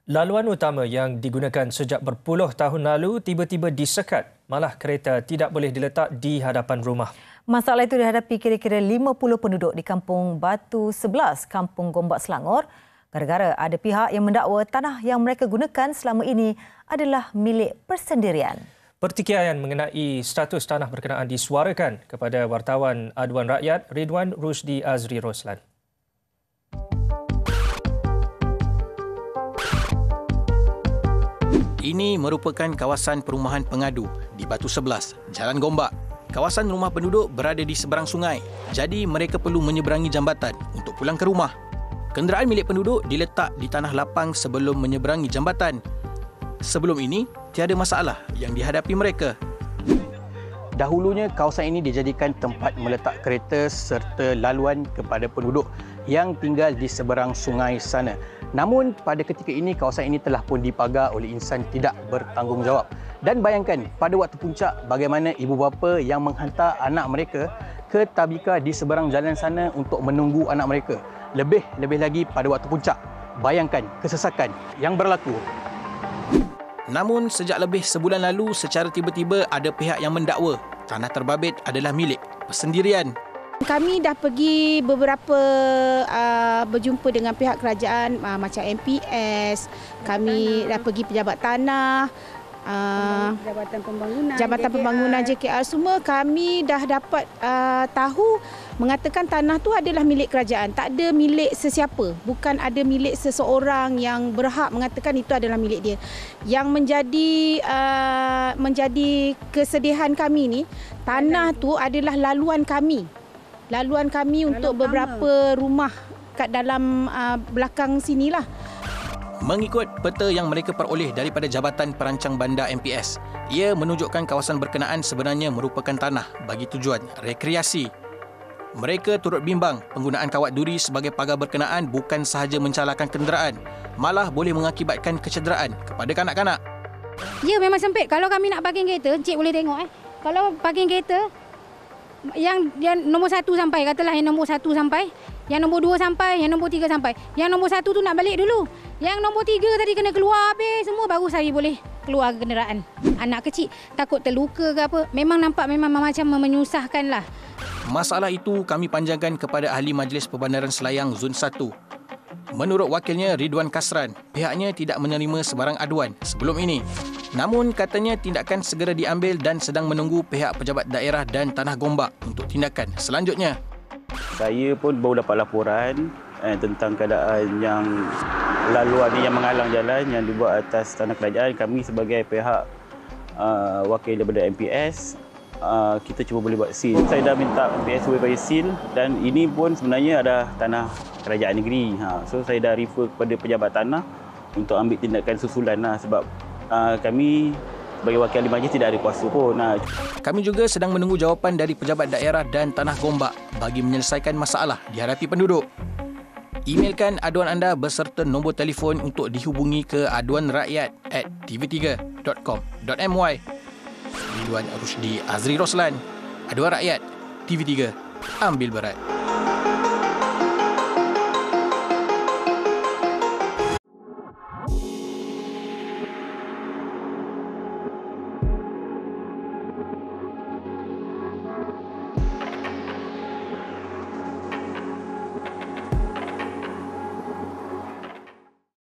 Laluan utama yang digunakan sejak berpuluh tahun lalu tiba-tiba disekat, malah kereta tidak boleh diletak di hadapan rumah. Masalah itu dihadapi kira-kira 50 penduduk di Kampung Batu 11, Kampung Gombak, Selangor, gara-gara ada pihak yang mendakwa tanah yang mereka gunakan selama ini adalah milik persendirian. Pertikaian mengenai status tanah berkenaan disuarakan kepada wartawan Aduan Rakyat Ridwan Rusdi Azri Roslan. Ini merupakan kawasan perumahan pengadu di Batu 11, Jalan Gombak. Kawasan rumah penduduk berada di seberang sungai, jadi mereka perlu menyeberangi jambatan untuk pulang ke rumah. Kenderaan milik penduduk diletak di tanah lapang sebelum menyeberangi jambatan. Sebelum ini, tiada masalah yang dihadapi mereka. Dahulunya, kawasan ini dijadikan tempat meletak kereta serta laluan kepada penduduk yang tinggal di seberang sungai sana. Namun, pada ketika ini, kawasan ini telah pun dipagar oleh insan tidak bertanggungjawab. Dan bayangkan, pada waktu puncak, bagaimana ibu bapa yang menghantar anak mereka ke tabika di seberang jalan sana untuk menunggu anak mereka. Lebih lagi pada waktu puncak. Bayangkan kesesakan yang berlaku. Namun, sejak lebih sebulan lalu, secara tiba-tiba ada pihak yang mendakwa tanah terbabit adalah milik persendirian. Kami dah pergi beberapa berjumpa dengan pihak kerajaan macam MPS, kami dah pergi pejabat tanah, Jabatan Pembangunan JKR, semua kami dah dapat tahu mengatakan tanah tu adalah milik kerajaan, tak ada milik sesiapa, bukan ada milik seseorang yang berhak mengatakan itu adalah milik dia. Yang menjadi kesedihan kami ni, tanah tu adalah laluan kami untuk beberapa rumah kat dalam belakang sinilah. Mengikut peta yang mereka peroleh daripada Jabatan Perancang Bandar MPS, ia menunjukkan kawasan berkenaan sebenarnya merupakan tanah bagi tujuan rekreasi. Mereka turut bimbang penggunaan kawat duri sebagai pagar berkenaan bukan sahaja mencalahkan kenderaan, malah boleh mengakibatkan kecederaan kepada kanak-kanak. Ya, memang sempit. Kalau kami nak parking kereta, Encik boleh tengok. Kalau parking kereta, yang nombor 1 sampai, katalah yang nombor 1 sampai, yang nombor 2 sampai, yang nombor 3 sampai. Yang nombor 1 tu nak balik dulu. Yang nombor 3 tadi kena keluar habis semua, baru saya boleh keluar kenderaan. Anak kecil takut terluka ke apa, memang nampak memang macam menyusahkan lah. Masalah itu kami panjangkan kepada Ahli Majlis Perbandaran Selayang Zon 1. Menurut wakilnya Ridwan Kasran, pihaknya tidak menerima sebarang aduan sebelum ini. Namun katanya tindakan segera diambil dan sedang menunggu pihak pejabat daerah dan Tanah Gombak untuk tindakan selanjutnya. Saya pun baru dapat laporan tentang keadaan yang laluan yang menghalang jalan yang dibuat atas tanah kerajaan. Kami sebagai pihak wakil daripada MPS, kita cuba boleh buat seal. Saya dah minta MPS supaya seal dan ini pun sebenarnya ada tanah kerajaan negeri. So saya dah refer kepada pejabat tanah untuk ambil tindakan susulan sebab kami sebagai wakil ahli majlis tidak ada kuasa pun. Kami juga sedang menunggu jawapan dari pejabat daerah dan Tanah Gombak bagi menyelesaikan masalah dihadapi penduduk. Emailkan aduan anda beserta nombor telefon untuk dihubungi ke aduanrakyat@tv3.com.my. Ridwan Rusdi Azri Roslan, Aduan Rakyat, TV3, ambil berat.